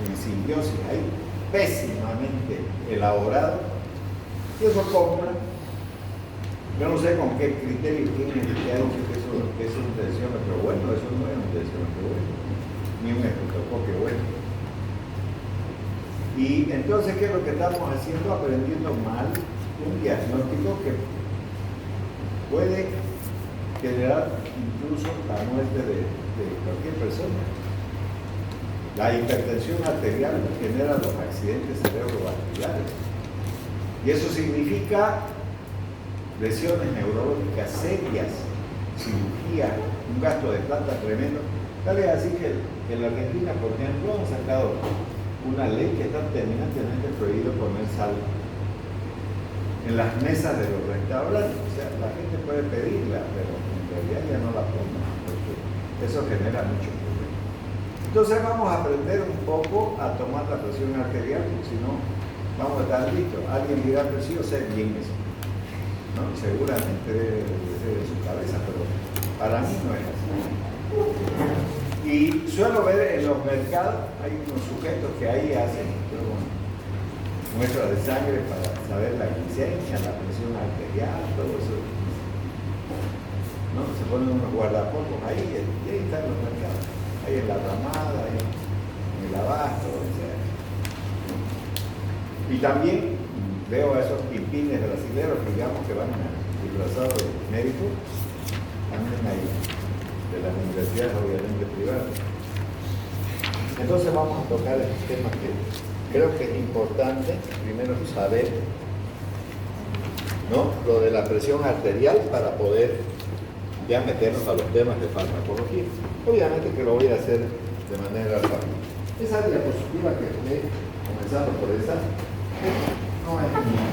en simbiosis ahí, pésimamente elaborado, y eso compra. Yo no sé con qué criterio tienen que ha dicho que es un tensiómetro bueno, eso no es un tensiómetro bueno, ni un espectroscopio bueno. Y entonces, ¿qué es lo que estamos haciendo? Aprendiendo mal un diagnóstico que puede generar incluso la muerte de cualquier persona. La hipertensión arterial genera los accidentes cerebrovasculares. Y eso significa lesiones neurológicas serias, cirugía, un gasto de plata tremendo. Tal es así que en la Argentina, por ejemplo, han sacado una ley que está terminantemente prohibido comer sal en las mesas de los restaurantes. O sea, la gente puede pedirla, pero en realidad ya no la comen, porque eso genera mucho problema. Entonces vamos a aprender un poco a tomar la presión arterial, porque si no, vamos a estar listos. Alguien dirá, pero sí, yo sé bien eso, ¿no? Seguramente debe ser de su cabeza, pero para mí no es así. Y suelo ver en los mercados, hay unos sujetos que ahí hacen muestras de sangre para saber la glicemia, la presión arterial, todo eso, ¿no? Se ponen unos guardapolvos ahí, y ahí están los mercados, ahí en la ramada, ahí en el abasto, etc. Y también veo a esos pipines brasileños, digamos, que van disfrazados de médicos, también ahí, de las universidades obviamente privadas. Entonces vamos a tocar el tema que creo que es importante, primero saber, ¿no?, lo de la presión arterial para poder ya meternos a los temas de farmacología. Obviamente que lo voy a hacer de manera rápida. Esa diapositiva que estoy comenzando por esa, no es mía,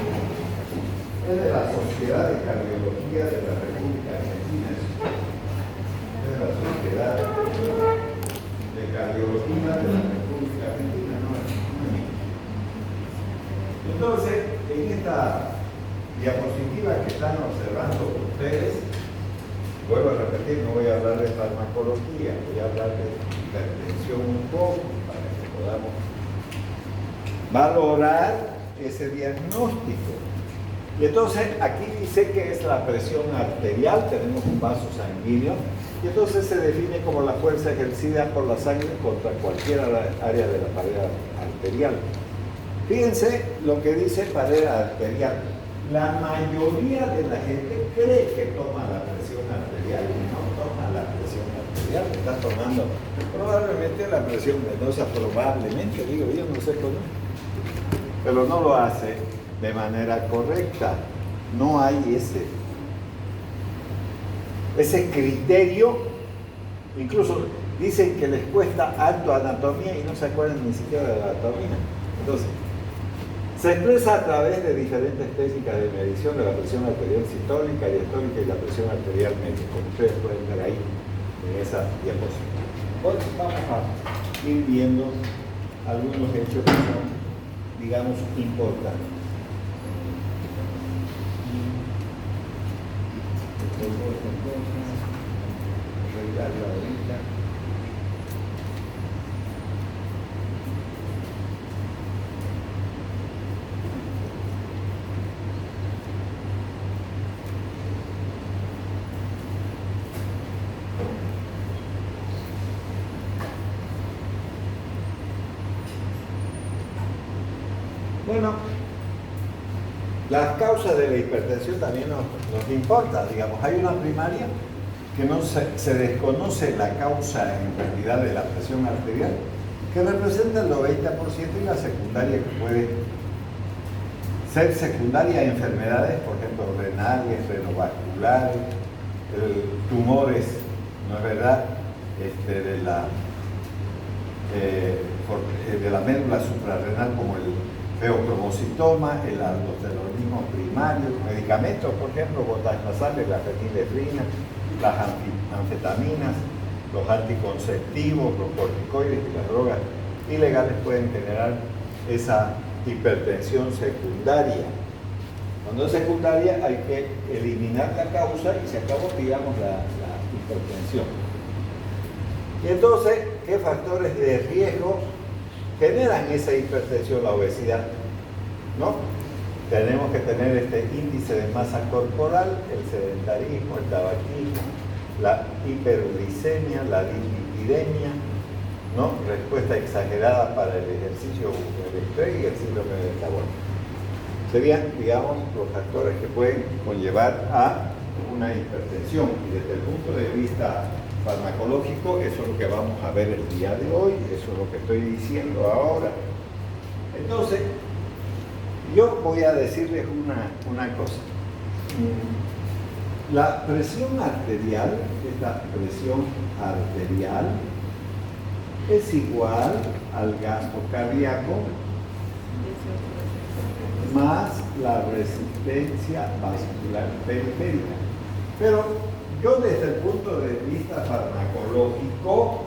es de la Sociedad de Cardiología de la República Argentina. Es de la Sociedad de Cardiología de la República Argentina, no es mía. Entonces, en esta diapositiva que están observando ustedes, vuelvo a repetir, no voy a hablar de farmacología, voy a hablar de hipertensión un poco para que podamos valorar ese diagnóstico. Y entonces aquí dice que es la presión arterial, tenemos un vaso sanguíneo, y entonces se define como la fuerza ejercida por la sangre contra cualquier área de la pared arterial. Fíjense lo que dice pared arterial. La mayoría de la gente cree que toma la presión arterial y no toma la presión arterial, está tomando probablemente la presión venosa, probablemente, digo yo, no sé cómo, pero no lo hace de manera correcta. No hay ese criterio. Incluso dicen que les cuesta harto anatomía y no se acuerdan ni siquiera de la anatomía. Entonces, se expresa a través de diferentes técnicas de medición de la presión arterial sistólica, diastólica y la presión arterial media, como ustedes pueden ver ahí en esa diapositiva. Hoy vamos a ir viendo algunos hechos que son, digamos, importantes. Arreglarlo ahorita. Bueno, las causas de la hipertensión también nos importa, digamos, hay una primaria que no se desconoce la causa en realidad de la presión arterial, que representa el 90%, y la secundaria que puede ser secundaria a enfermedades, por ejemplo, renales, renovasculares, tumores, ¿no es verdad?, de la médula suprarrenal, como el feocromocitoma, el aldosteronismo primario, medicamentos, por ejemplo, gotas nasales, la fenilefrina, las anfetaminas, los anticonceptivos, los corticoides y las drogas ilegales pueden generar esa hipertensión secundaria. Cuando es secundaria hay que eliminar la causa y se acabó, digamos, la hipertensión. Y entonces, ¿qué factores de riesgo generan esa hipertensión, la obesidad, ¿no? Tenemos que tener este índice de masa corporal, el sedentarismo, el tabaquismo, la hiperglicemia, la dislipidemia, ¿no? Respuesta exagerada para el ejercicio, el estrés y el síndrome metabólico. Serían, digamos, los factores que pueden conllevar a una hipertensión. Y desde el punto de vista farmacológico, eso es lo que vamos a ver el día de hoy, eso es lo que estoy diciendo ahora. Entonces, yo voy a decirles una cosa. La presión arterial, esta presión arterial, es igual al gasto cardíaco más la resistencia vascular periférica. Pero yo desde el punto de vista farmacológico,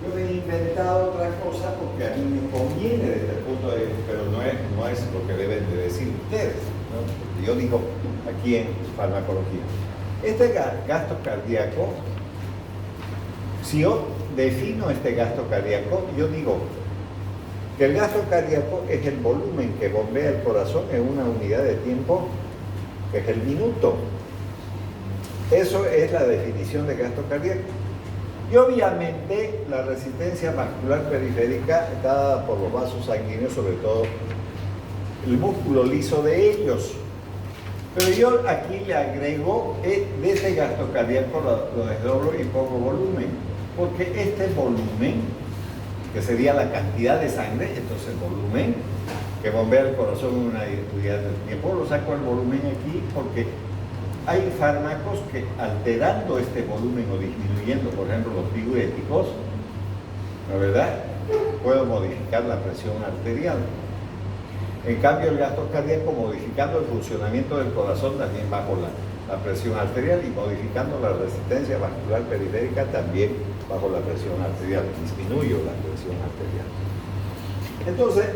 yo he inventado otra cosa porque a mí me conviene desde el punto de vista, pero no es lo que deben de decir ustedes, ¿no? Porque yo digo aquí en farmacología. Este gasto cardíaco, si yo defino este gasto cardíaco, yo digo que el gasto cardíaco es el volumen que bombea el corazón en una unidad de tiempo, que es el minuto. Eso es la definición de gasto cardíaco. Y obviamente la resistencia vascular periférica está dada por los vasos sanguíneos, sobre todo el músculo liso de ellos. Pero yo aquí le agrego, de este gasto cardíaco lo desdoblo y pongo volumen, porque este volumen, que sería la cantidad de sangre, entonces el volumen que bombea el corazón en una unidad de tiempo, lo saco el volumen aquí porque hay fármacos que alterando este volumen o disminuyendo, por ejemplo, los diuréticos, ¿no es verdad? Puedo modificar la presión arterial. En cambio, el gasto cardíaco, modificando el funcionamiento del corazón, también bajo la presión arterial, y modificando la resistencia vascular periférica, también bajo la presión arterial, disminuyo la presión arterial. Entonces,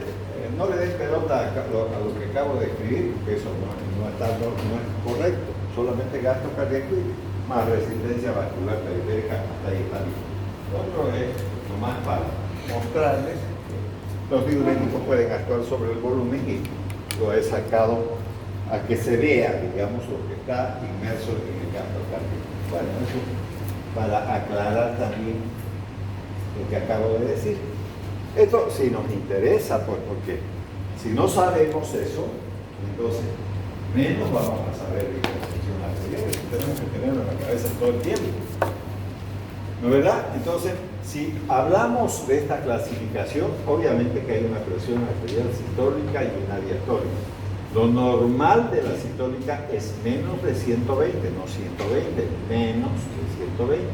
no le den pelota a lo que acabo de escribir, porque eso no es correcto. Solamente gasto cardíaco y más resistencia vascular periférica, hasta ahí está bien. Lo otro es nomás para mostrarles que los diuréticos pueden actuar sobre el volumen y lo he sacado a que se vea, digamos, lo que está inmerso en el gasto cardíaco. Bueno, eso para aclarar también lo que acabo de decir. Esto sí nos interesa, pues, porque si no sabemos eso, entonces menos vamos a saber de hipertensión arterial. Tenemos que tenerlo en la cabeza todo el tiempo, ¿no es verdad? Entonces, si hablamos de esta clasificación, obviamente que hay una presión arterial sistólica y una diastólica. Lo normal de la sistólica es menos de 120, no 120, menos de 120.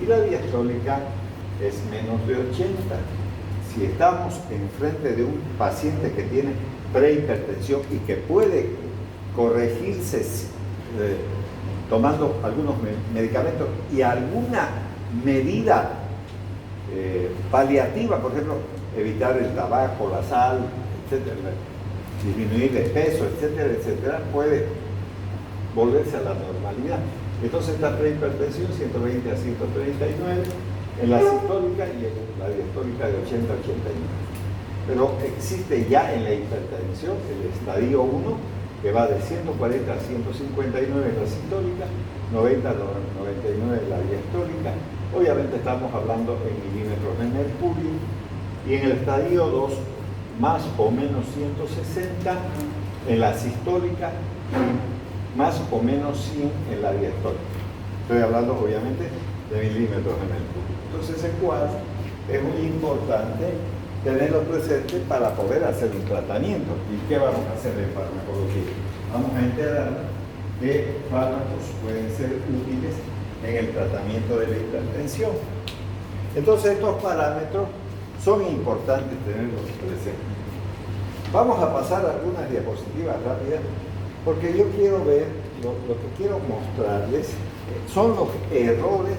Y la diastólica es menos de 80. Si estamos enfrente de un paciente que tiene prehipertensión y que puede corregirse tomando algunos medicamentos y alguna medida paliativa, por ejemplo, evitar el tabaco, la sal, etcétera, disminuir de peso, etcétera, etcétera, puede volverse a la normalidad. Entonces esta prehipertensión 120 a 139 en la sistólica y en la diastólica de 80 a 89. Pero existe ya en la hipertensión el estadio 1 que va de 140 a 159 en la sistólica, 90 a 99 en la diastólica. Obviamente estamos hablando en milímetros de mercurio, y en el estadio 2 más o menos 160 en la sistólica y más o menos 100 en la diastólica. Estoy hablando obviamente de milímetros de mercurio. Entonces ese cuadro es muy importante tenerlo presente para poder hacer un tratamiento. ¿Y qué vamos a hacer en farmacología? Vamos a enterarnos qué fármacos pueden ser útiles en el tratamiento de la hipertensión. Entonces estos parámetros son importantes tenerlos presentes. Vamos a pasar algunas diapositivas rápidas porque yo quiero ver, lo que quiero mostrarles son los errores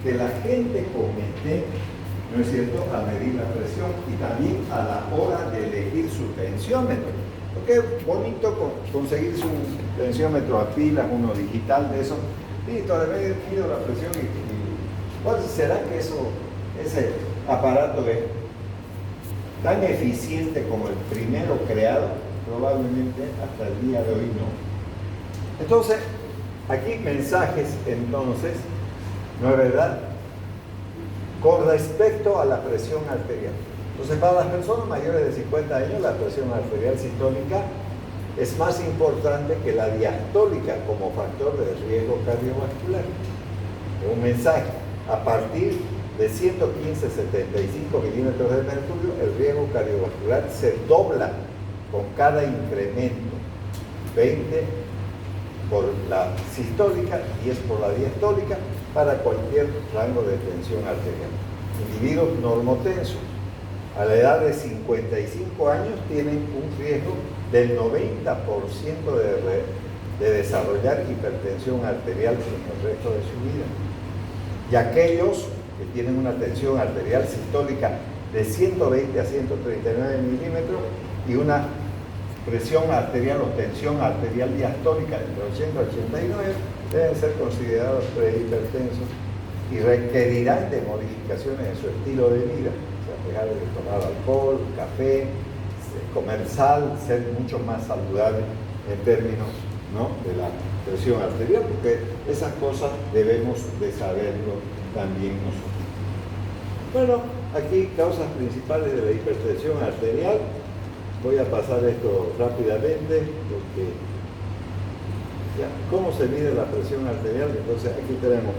que la gente comete, ¿no es cierto?, a medir la presión y también a la hora de elegir su tensiómetro. Porque es bonito conseguirse un tensiómetro a pilas, uno digital de eso. Listo, le mido la presión y ¿cuál será que ese aparato tan eficiente como el primero creado, probablemente hasta el día de hoy no. Entonces, aquí mensajes, entonces, ¿no es verdad? Con respecto a la presión arterial. Entonces, para las personas mayores de 50 años, la presión arterial sistólica es más importante que la diastólica como factor de riesgo cardiovascular. Un mensaje: a partir de 115-75 milímetros de mercurio, el riesgo cardiovascular se dobla con cada incremento. 20 por la sistólica, 10 por la diastólica, para cualquier rango de tensión arterial. Individuos normotensos a la edad de 55 años tienen un riesgo del 90% de desarrollar hipertensión arterial en el resto de su vida. Y aquellos que tienen una tensión arterial sistólica de 120 a 139 milímetros y una presión arterial o tensión arterial diastólica entre 80 y 89, deben ser considerados prehipertensos y requerirán de modificaciones en su estilo de vida, o sea, dejar de tomar alcohol, café, comer sal, ser mucho más saludable en términos, ¿no?, de la presión arterial, porque esas cosas debemos de saberlo también nosotros. Bueno, aquí causas principales de la hipertensión arterial. Voy a pasar esto rápidamente porque ya, ¿cómo se mide la presión arterial? Entonces aquí tenemos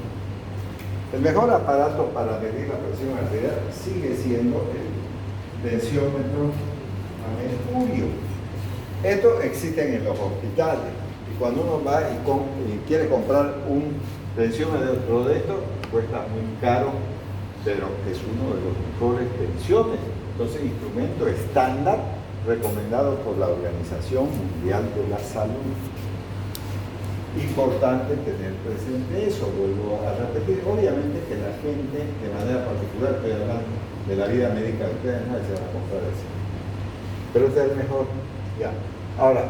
el mejor aparato para medir la presión arterial, sigue siendo el tensiómetro a mercurio. Esto existe en los hospitales y cuando uno va y quiere comprar un tensiómetro de esto, cuesta muy caro, pero es uno de los mejores tensiones. Entonces, instrumento estándar recomendado por la Organización Mundial de la Salud. Importante tener presente eso, vuelvo a repetir. Obviamente que la gente, de manera particular, estoy hablando de la vida médica de ustedes, nadie se va a comprar eso. Pero este es el mejor. Ya. Ahora,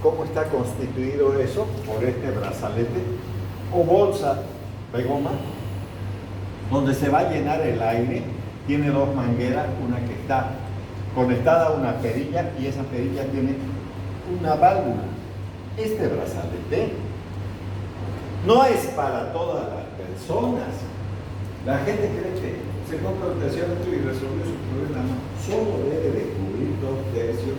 ¿cómo está constituido eso? Por este brazalete o bolsa de goma, donde se va a llenar el aire. Tiene dos mangueras, una que está conectada a una perilla y esa perilla tiene una válvula. Este brazalete no es para todas las personas. La gente cree que se compra un tensiómetro y resolvió su problema. No, solo debe de cubrir 2/3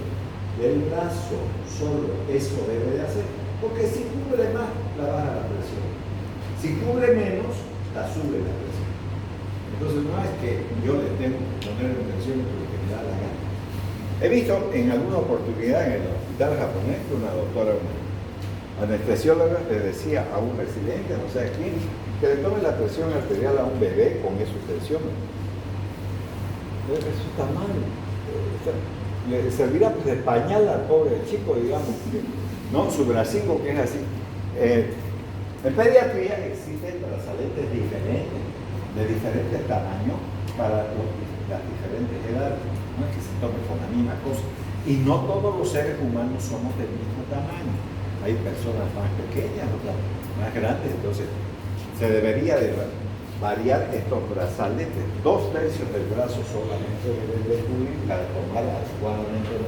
del brazo. Solo eso debe de hacer. Porque si cubre más, la baja la presión. Si cubre menos, la sube la presión. Entonces no es que yo le tengo que poner un tensiómetro que me da la gana. He visto en alguna oportunidad en el hospital japonés que una doctora, una anestesióloga, le decía a un residente, no sé a quién, que le tome la presión arterial a un bebé con esos tensiómetros. Eso está mal. Le servirá pues, de pañal al pobre chico, digamos, ¿no? Su bracico que es así. En pediatría existen brazaletes diferentes, de diferentes tamaños para las diferentes edades. No es que se tome con la misma cosa. Y no todos los seres humanos somos del mismo tamaño. Hay personas más pequeñas, otras más grandes, entonces se debería de variar estos brazaletes. 2/3 del brazo solamente deben de cubrir para tomar adecuadamente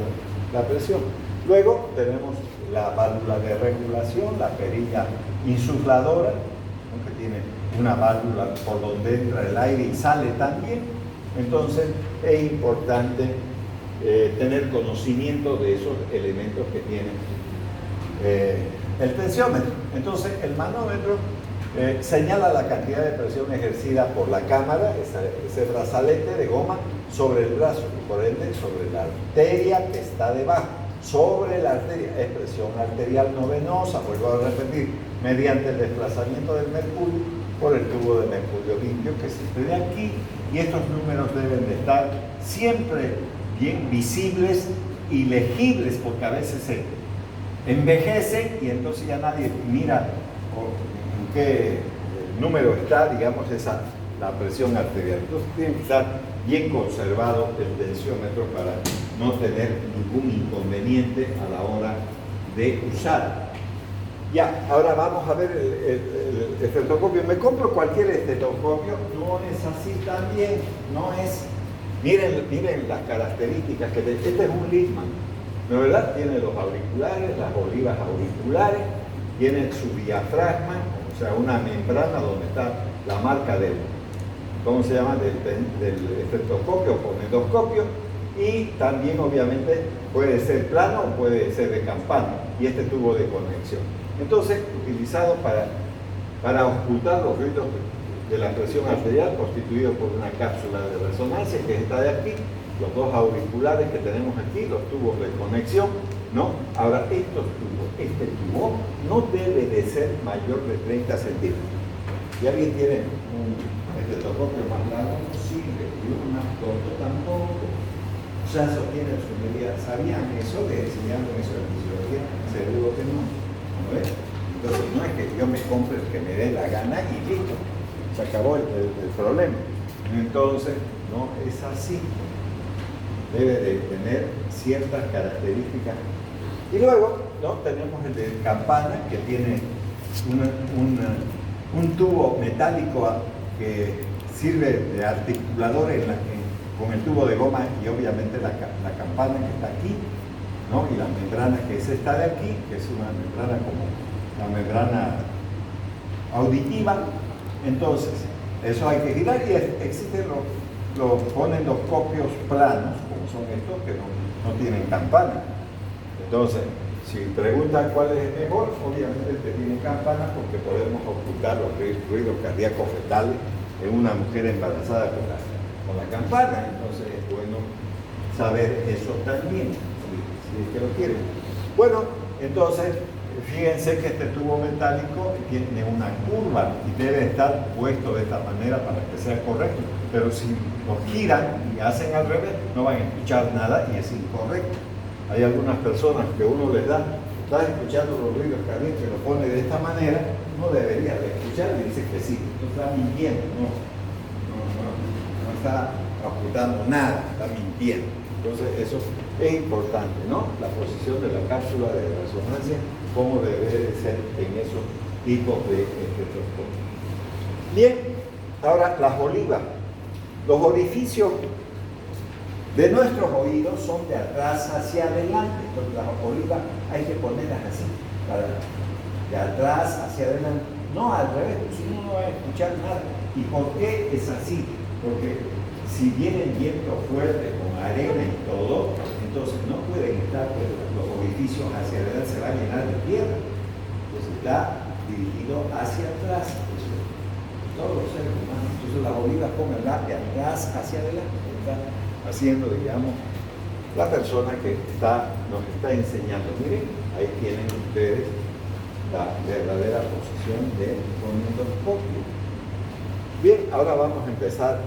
la presión. Luego tenemos la válvula de regulación, la perilla insufladora, que tiene una válvula por donde entra el aire y sale también. Entonces es importante tener conocimiento de esos elementos que tiene el tensiómetro. Entonces el manómetro señala la cantidad de presión ejercida por la cámara, ese brazalete de goma, sobre el brazo y por ende sobre la arteria que está debajo. Sobre la arteria es presión arterial no venosa, vuelvo a repetir, mediante el desplazamiento del mercurio por el tubo de mercurio limpio que se ve aquí, y estos números deben de estar siempre bien visibles y legibles, porque a veces se envejecen y entonces ya nadie mira en qué número está, digamos, la presión arterial. Entonces tiene que estar bien conservado el tensiómetro para no tener ningún inconveniente a la hora de usar. Ya, ahora vamos a ver el estetoscopio. Me compro cualquier estetoscopio, no es así también, no es Miren las características que este es un Littmann, ¿no es verdad? Tiene los auriculares, las olivas auriculares, tiene su diafragma, o sea, una membrana donde está la marca del, ¿cómo se llama? Del estetoscopio o fonendoscopio, y también obviamente puede ser plano o puede ser de campana, y este tubo de conexión. Entonces, utilizado para ocultar los ruidos de la presión arterial, constituido por una cápsula de resonancia, que es esta de aquí, los dos auriculares que tenemos aquí, los tubos de conexión, ¿no? Ahora, estos tubos, este tubo no debe de ser mayor de 30 centímetros. Si alguien tiene un estetoscopio más largo, no sirve, y un más corto tampoco. Ya sostiene su medida. ¿Sabían eso? ¿Les enseñaron eso en fisiología? Seguro que no. ¿No ves? Entonces, no es que yo me compre el que me dé la gana y listo. Se acabó el problema. Entonces, no es así. Debe de tener ciertas características. Y luego, ¿no? Tenemos el de campana, que tiene un tubo metálico que sirve de articulador con el tubo de goma, y obviamente la campana que está aquí, ¿no? Y la membrana que es esta de aquí, que es una membrana como la membrana auditiva. Entonces, eso hay que girar, y existen los fonendoscopios planos, como son estos, que no tienen campana. Entonces, si preguntan cuál es el mejor, obviamente el que tiene campana, porque podemos ocultar los ruidos cardíacos fetales en una mujer embarazada con la campana. Entonces es bueno saber eso también, si es que lo quieren. Bueno, entonces fíjense que este tubo metálico tiene una curva y debe estar puesto de esta manera para que sea correcto, pero si lo giran y hacen al revés, no van a escuchar nada y es incorrecto. Hay algunas personas que uno les da, estás escuchando los ruidos cardíacos, y lo pone de esta manera, no debería de escuchar, y dice que sí, no está mintiendo, no está ocultando nada, está mintiendo. Entonces eso es importante, ¿no? La posición de la cápsula de resonancia, cómo debe de ser en esos tipos de estetoscopios. Bien, ahora las olivas. Los orificios de nuestros oídos son de atrás hacia adelante. Entonces las olivas hay que ponerlas así, de atrás hacia adelante, no al revés, si no, no va a escuchar nada. ¿Y por qué es así? Porque si vienen vientos fuertes con arena y todo, entonces no pueden estar, pues, los orificios hacia adelante se van a llenar de tierra. Entonces está dirigido hacia atrás. Todos los seres humanos. Entonces las olivas pónganlas de atrás hacia adelante. Está haciendo, digamos, la persona que nos está enseñando. Miren, ahí tienen ustedes la verdadera posición del fonendoscopio. Bien, ahora vamos a empezar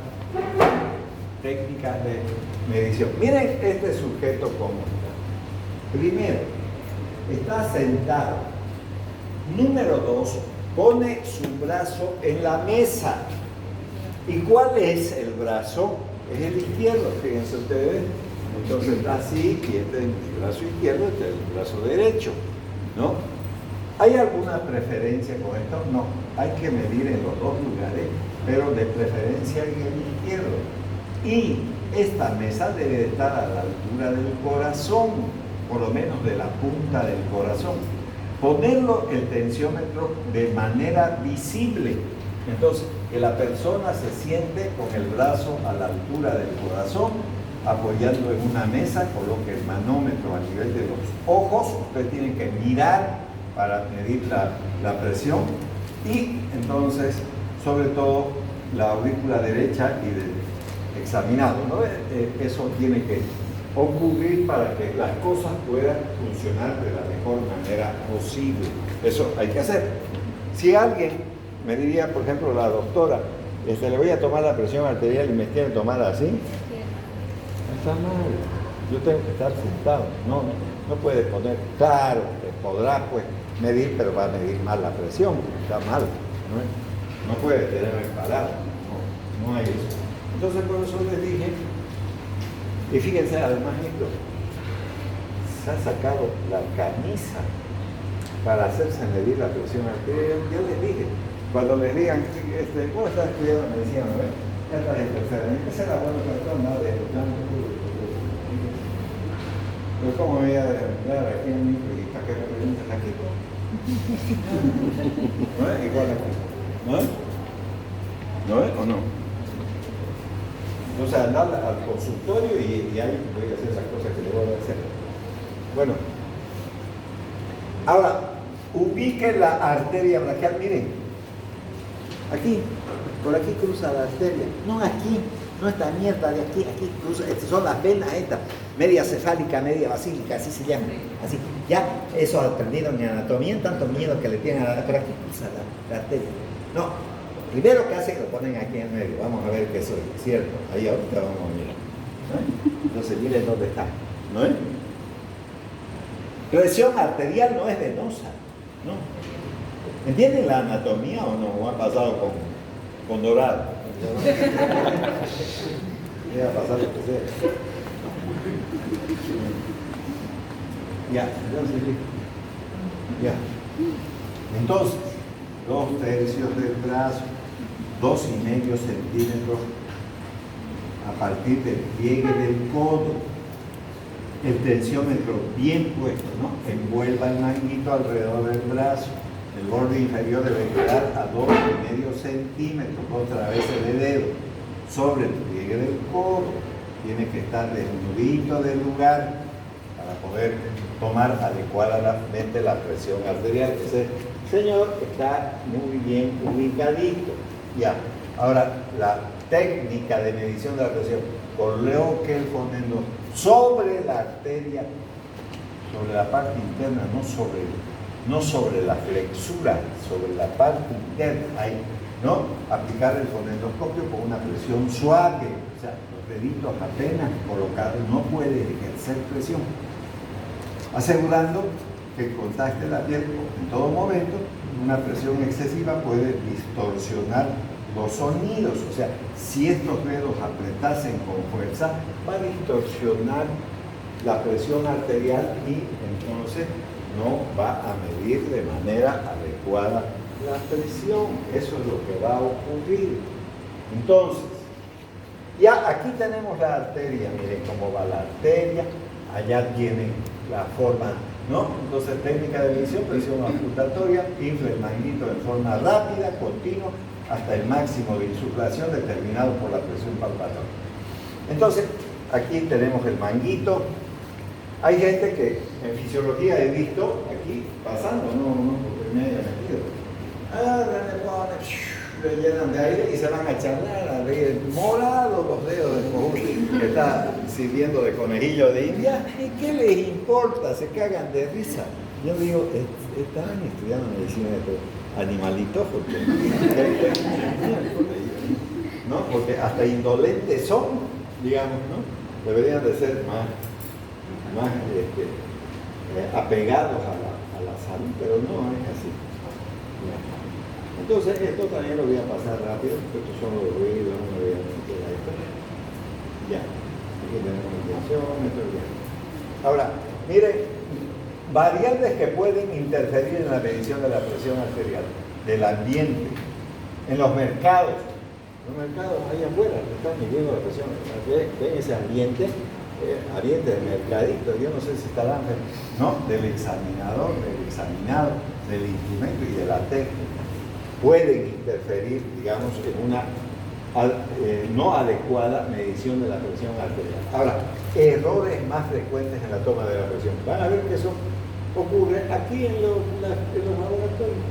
técnicas de medición. Miren este sujeto cómo está. Primero, está sentado. Número 2, pone su brazo en la mesa. ¿Y cuál es el brazo? Es el izquierdo, fíjense ustedes. Entonces está así, y este es el brazo izquierdo, este es el brazo derecho, ¿no? ¿Hay alguna preferencia con esto? No, hay que medir en los dos lugares, pero de preferencia en el izquierdo. Y esta mesa debe estar a la altura del corazón, por lo menos de la punta del corazón. Ponerlo el tensiómetro de manera visible. Entonces, que la persona se siente con el brazo a la altura del corazón, apoyando en una mesa, coloque el manómetro a nivel de los ojos. Usted tiene que mirar para medir la presión, y entonces, sobre todo, la aurícula derecha y del examinado, ¿no? Eso tiene que ocurrir para que las cosas puedan funcionar de la mejor manera posible. Eso hay que hacer. Si alguien me diría, por ejemplo, la doctora, le voy a tomar la presión arterial y me tiene que tomar así, no está mal. Yo tengo que estar sentado, no puede poner, claro, que podrá pues medir, pero va a medir mal la presión, está mal, no puede tener parado, no hay eso. Entonces por eso les dije, y fíjense además esto, se ha sacado la camisa para hacerse medir la presión arterial. Yo les dije, cuando les digan, ¿cómo estás estudiando medicina? Esta es el tercero. Esa es la buena persona de los planos. Pero ¿cómo voy a dar aquí en mi y para qué me preguntas aquí? ¿No es igual aquí? ¿No es? ¿No es o no? Entonces andar al consultorio y ahí voy a hacer las cosas que le voy a hacer. Bueno, ahora ubique la arteria braquial, miren, aquí, por aquí cruza la arteria, no aquí, no esta mierda de aquí, aquí cruza, estas son las venas estas, media cefálica, media basílica, así se llama, así, ya, eso aprendieron en anatomía, tanto miedo que le tienen a la, pero aquí cruza la arteria, no, primero que hacen lo ponen aquí en medio, vamos a ver que eso es cierto, ahí ahorita vamos a mirar, ¿no? Entonces miren dónde está, ¿no es? Presión arterial no es venosa, ¿no? ¿Entienden la anatomía o no? ¿O ha pasado con Dorado? Voy a pasar lo que sea. Ya, ya. Entonces, 2/3 del brazo, 2,5 centímetros a partir del pliegue del codo. El tensiómetro bien puesto, ¿no? Envuelva el manguito alrededor del brazo. El borde inferior debe quedar a 2,5 centímetros, otra vez el dedo, sobre el pliegue del codo. Tiene que estar desnudito del lugar para poder tomar adecuadamente la presión arterial. Ese señor está muy bien ubicadito. Ya. Ahora, la técnica de medición de la presión. Coloque el fonendo sobre la arteria, sobre la parte interna, no sobre la flexura, sobre la parte interna, ahí, ¿no? Aplicar el fonendoscopio con una presión suave, o sea, los deditos apenas colocados, no puede ejercer presión, asegurando que contacte la piel en todo momento. Una presión excesiva puede distorsionar los sonidos, o sea, si estos dedos apretasen con fuerza, va a distorsionar la presión arterial y entonces no va a medir de manera adecuada la presión. Eso es lo que va a ocurrir. Entonces, ya aquí tenemos la arteria, miren cómo va la arteria, allá tienen la forma, ¿no? Entonces, técnica de medición, presión auscultatoria, infla el manguito en forma rápida, continua, hasta el máximo de insuflación determinado por la presión palpatoria. Entonces, aquí tenemos el manguito. Hay gente que en fisiología he visto aquí pasando, no porque me haya metido. Le llenan de aire y se van a charlar, a reír morados los dedos del cojudo que está sirviendo de conejillo de India. ¿Y qué les importa? Se cagan de risa. Yo digo, estaban estudiando medicina de animalitos porque, ¿no? Porque hasta indolentes son, digamos, ¿no? Deberían de ser más apegados a la salud, pero no es así. Entonces, esto también lo voy a pasar rápido, estos son los ruidos, no me voy a meter a esto. Ya, aquí tenemos la tensiómetro, ya. Ahora, miren, variables que pueden interferir en la medición de la presión arterial, del ambiente, en los mercados. Los mercados ahí afuera están midiendo la presión. Ven ese ambiente de mercadito, yo no sé si estarán, ¿no? Del examinador, del examinado, del instrumento y de la técnica. Pueden interferir, digamos, en una no adecuada medición de la presión arterial. Ahora, errores más frecuentes en la toma de la presión. Van a ver que eso ocurre aquí en los laboratorios.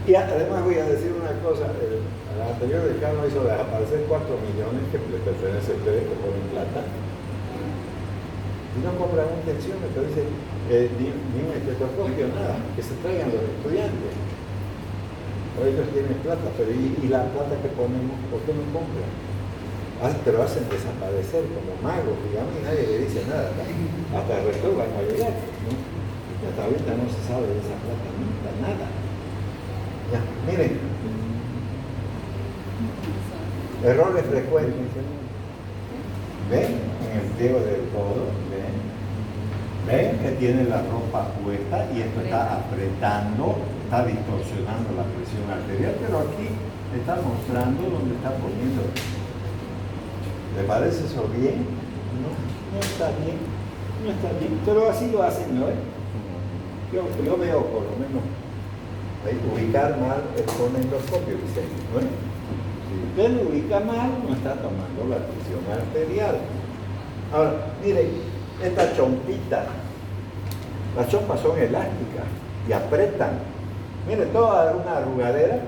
Y además voy a decir una cosa, el anterior decano hizo desaparecer 4 millones que le pertenece a ustedes que ponen plata. Y no compran un tensiómetro, dice, ni un estetoscopio, nada, que se traigan los estudiantes. O ellos tienen plata, pero ¿y la plata que ponemos? ¿Por qué no compran? Pero hacen desaparecer como magos, digamos, y nadie le dice nada. Hasta el resto van a llegar, ¿no? Y hasta ahorita no se sabe de esa plata, nunca, nada. Ya, miren. Errores frecuentes. ¿Ven? En el pliego del codo, ¿ven? Ven que tiene la ropa puesta y esto está apretando está distorsionando la presión arterial, pero aquí está mostrando dónde está poniendo. ¿Le parece eso bien? No, no está bien, no está bien, pero así lo hacen, ¿no? Yo veo por lo menos ahí, ubicar mal el fonendoscopio, dice, ¿no? Si usted lo ubica mal, no está tomando la presión arterial. Ahora, miren, esta chompita, las chompas son elásticas y apretan. Mire, toda una arrugadera,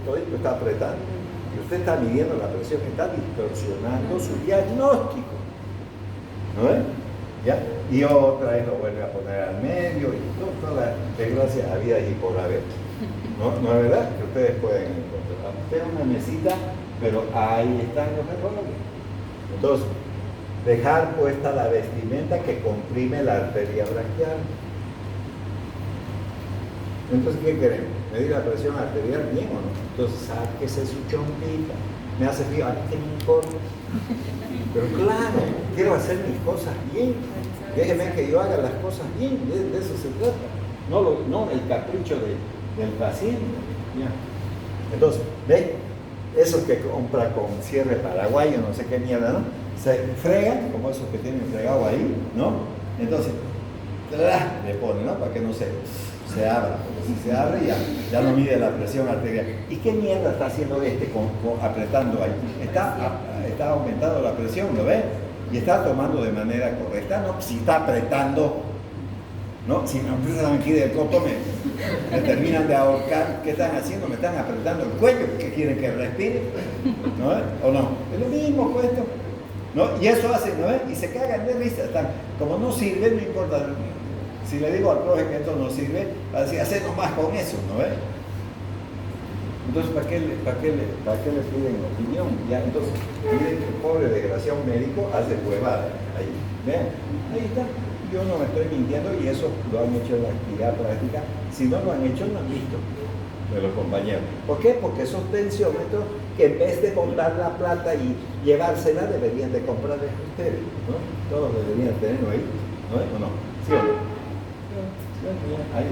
todito está apretando. Y usted está midiendo la presión, está distorsionando su diagnóstico. ¿No es? ¿Ya? Y otra vez lo vuelve a poner al medio y todas las desgracias habidas y por haber. ¿No es verdad? Que ustedes pueden encontrar. Usted una mesita, pero ahí están los errores. Entonces, dejar puesta la vestimenta que comprime la arteria braquial. Entonces, ¿qué queremos? ¿Medir la presión arterial bien o no? Entonces, sáquese su chompita. Me hace frío, a mí que me importa. Pero claro, quiero hacer mis cosas bien. Déjeme que yo haga las cosas bien, de eso se trata. No el capricho del paciente. Ya. Entonces, ¿ve? Esos que compra con cierre paraguayo, no sé qué mierda, ¿no? Se fregan, como esos que tienen fregado ahí, ¿no? Entonces, le ponen, ¿no? Para que no se abra, porque si se abre ya no mide la presión arterial. ¿Y qué mierda está haciendo apretando ahí? Está aumentando la presión, ¿lo ves? Y está tomando de manera correcta, ¿no? Si está apretando, ¿no? Si me empiezan aquí del coto, me terminan de ahorcar. ¿Qué están haciendo? Me están apretando el cuello, porque quieren que respire, ¿no? ¿O no? Es lo mismo, pues, esto, ¿no? Y eso hacen, ¿no? Y se cagan de risa. Como no sirve, no importa. Si le digo al profe que esto no sirve, va a decir, hacer nomás con eso, ¿no ves? Entonces, ¿para qué le piden opinión? Ya, entonces, miren que el pobre desgraciado médico hace huevada. Ahí, vean, ahí está. Yo no me estoy mintiendo y eso lo han hecho en la actividad práctica. Si no lo han hecho, no han visto de los compañeros. ¿Por qué? Porque esos tensiómetros que en vez de contar la plata y llevársela, deberían de comprarles ustedes, ¿no? Todos deberían tenerlo ahí, ¿no? ¿O no? ¿Sí o no? Ahí.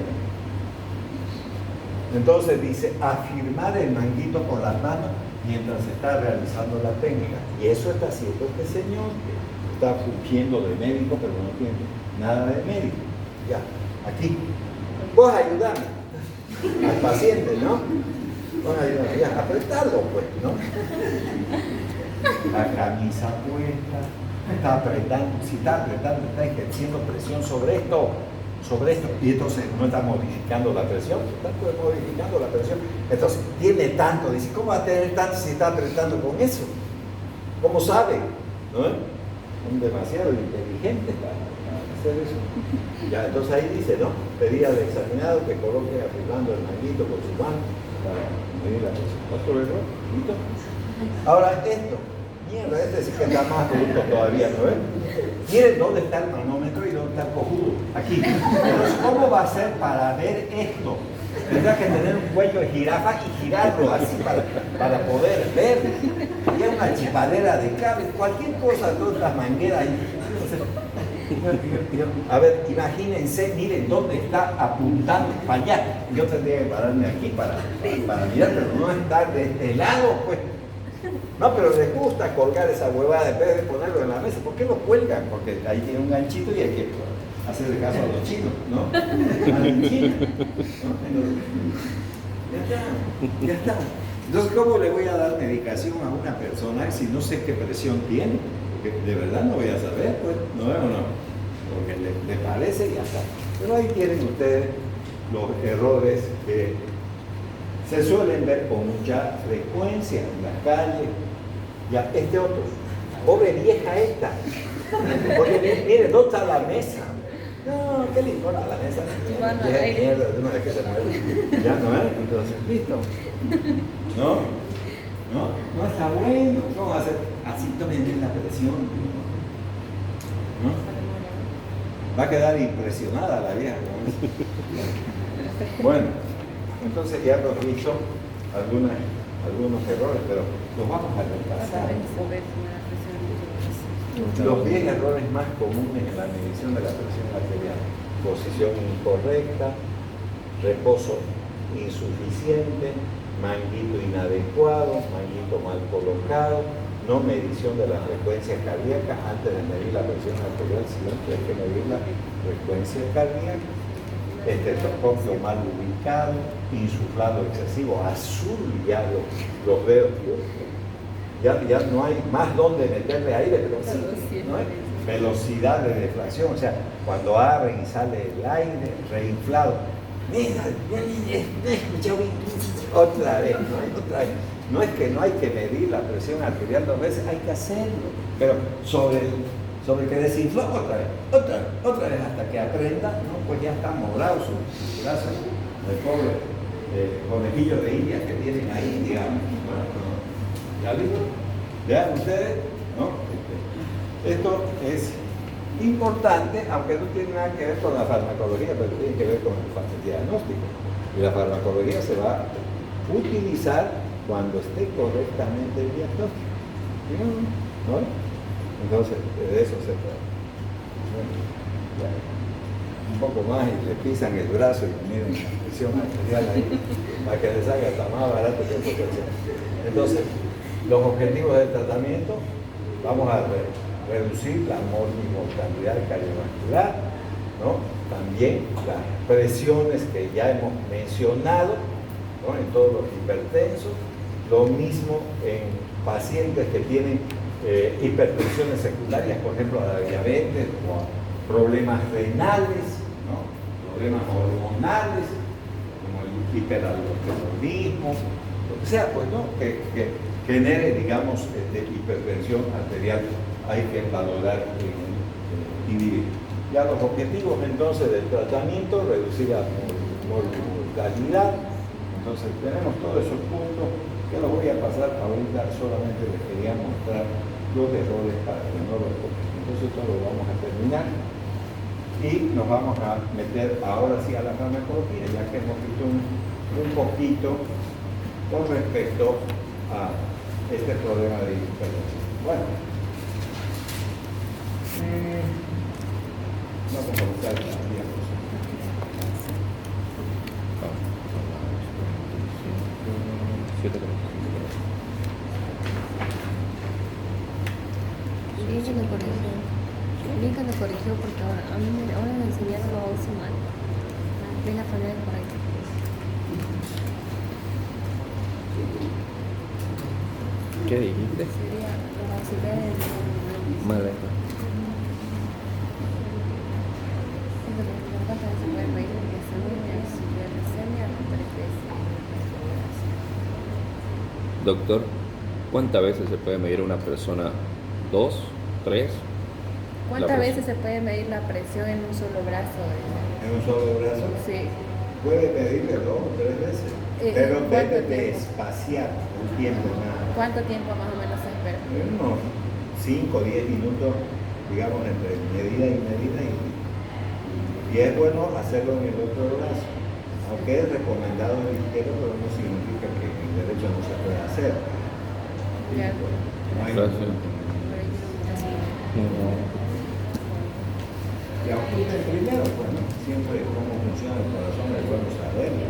Entonces dice, afirmar el manguito con las manos mientras se está realizando la técnica. Y eso está haciendo este señor, que está fungiendo de médico, pero no tiene nada de médico. Ya, aquí. Vos ayudame al paciente, ¿no? Vos ayudame, ya, apretarlo, pues, ¿no? La camisa puesta, está apretando, si está apretando, está ejerciendo presión sobre esto, y entonces no está modificando la presión, está modificando la presión. Entonces, tiene tanto, dice, ¿cómo va a tener tanto si está apretando con eso? ¿Cómo sabe? ¿No? Son demasiado inteligentes para hacer eso. Ya, entonces ahí dice, ¿no? Pedí al examinado que coloque afirmando el manguito con su mano para medir la presión. ¿Otro error? ¿Listo? Ahora esto. Mierda, este sí que está más bruto todavía, ¿no ven? Miren dónde está el manómetro y dónde está el cojudo. Aquí. Entonces, ¿cómo va a ser para ver esto? Tendrá que tener un cuello de jirafa y girarlo así para poder ver. Y es una chipadera de cable, cualquier cosa, todas las mangueras ahí. A ver, imagínense, miren dónde está apuntando para allá. Yo tendría que pararme aquí para mirar, pero no estar de este lado, pues. No, pero les gusta colgar esa huevada de vez de ponerlo en la mesa. ¿Por qué lo cuelgan? Porque ahí tiene un ganchito y hay que hacerle caso a los chinos, ¿no? Ya está. Entonces, ¿cómo le voy a dar medicación a una persona si no sé qué presión tiene? Porque de verdad no voy a saber, pues, ¿no es o no? Porque le parece y ya está. Pero ahí tienen ustedes los errores que se suelen ver con mucha frecuencia en la calle. Ya, este otro, pobre vieja esta. Porque mire, ¿dónde está la mesa? No, ¿qué le importa la mesa? Mierda, de una vez que se mueve. Ya, ¿no es? Entonces, listo. No está bueno. ¿Cómo va a hacer? Así tomen la presión. ¿No? Va a quedar impresionada la vieja con eso. Bueno, entonces ya hemos visto algunos errores, pero los vamos a repasar. Los 10 errores más comunes en la medición de la presión arterial: posición incorrecta, reposo insuficiente, manguito inadecuado, manguito mal colocado, no medición de la frecuencia cardíaca. Antes de medir la presión arterial siempre hay que medir la frecuencia cardíaca. Estetoscopio mal ubicado, insuflado excesivo, azul ya los veo, ya no hay más donde meterle aire, pero sí, ¿no? Velocidad de deflación, o sea, cuando abre y sale el aire, reinflado. Mira, otra vez, ¿no? Otra vez. No es que no hay que medir la presión arterial 2 veces, hay que hacerlo, pero sobre que desinfló otra vez, hasta que aprenda, ¿no? Pues ya está morado su brazo, el pobre conejillo de India que tienen ahí, digamos. ¿Ya listo? ¿Ya ustedes? ¿No? Esto es importante, aunque no tiene nada que ver con la farmacología, pero tiene que ver con el diagnóstico. Y la farmacología se va a utilizar cuando esté correctamente el diagnóstico. ¿No? Entonces, de eso se trata. Bueno, ya, un poco más y le pisan el brazo y miren la presión arterial ahí, para que les haga hasta más barato que eso que sea. Entonces, los objetivos del tratamiento, vamos a reducir la mortalidad cardiovascular, ¿no? También las presiones que ya hemos mencionado, ¿no? En todos los hipertensos, lo mismo en pacientes que tienen hipertensiones secundarias, por ejemplo a la diabetes o a problemas renales, ¿no? Problemas hormonales, como el hiperaldosteronismo, lo que sea, pues, ¿no? Que genere, digamos, hipertensión arterial, hay que valorar en el individuo. Ya los objetivos entonces del tratamiento, reducir la mortalidad. Entonces tenemos todos esos puntos que los voy a pasar ahorita, solamente les quería mostrar los errores para que no los copies. Entonces esto lo vamos a terminar y nos vamos a meter ahora sí a la farmacología, ya que hemos visto un poquito con respecto a este problema de hipertensión. Bueno, vamos a buscar la diapositiva. Bien que lo corrigió porque ahora me enseñaron lo uso mal. Ve la manera correcta. ¿Qué dijiste? Sería la velocidad del... Mal lento. Se puede medir el glucemia, superglucemia, Doctor, ¿cuántas veces se puede medir una persona? ¿2? ¿3? ¿Cuántas veces se puede medir la presión en un solo brazo? ¿En un solo brazo? Sí. Puede medirle 2 o 3 veces, pero debe de espaciar un tiempo nada. ¿Cuánto tiempo más o menos se espera? Unos 5 o 10 minutos, digamos, entre medida y medida, y es bueno hacerlo en el otro brazo, aunque es recomendado el izquierdo, pero no significa que el derecho no se pueda hacer. Ya. No hay Gracias. Y aunque el primero, pues, ¿no? Siempre cómo funciona el corazón es bueno saberlo.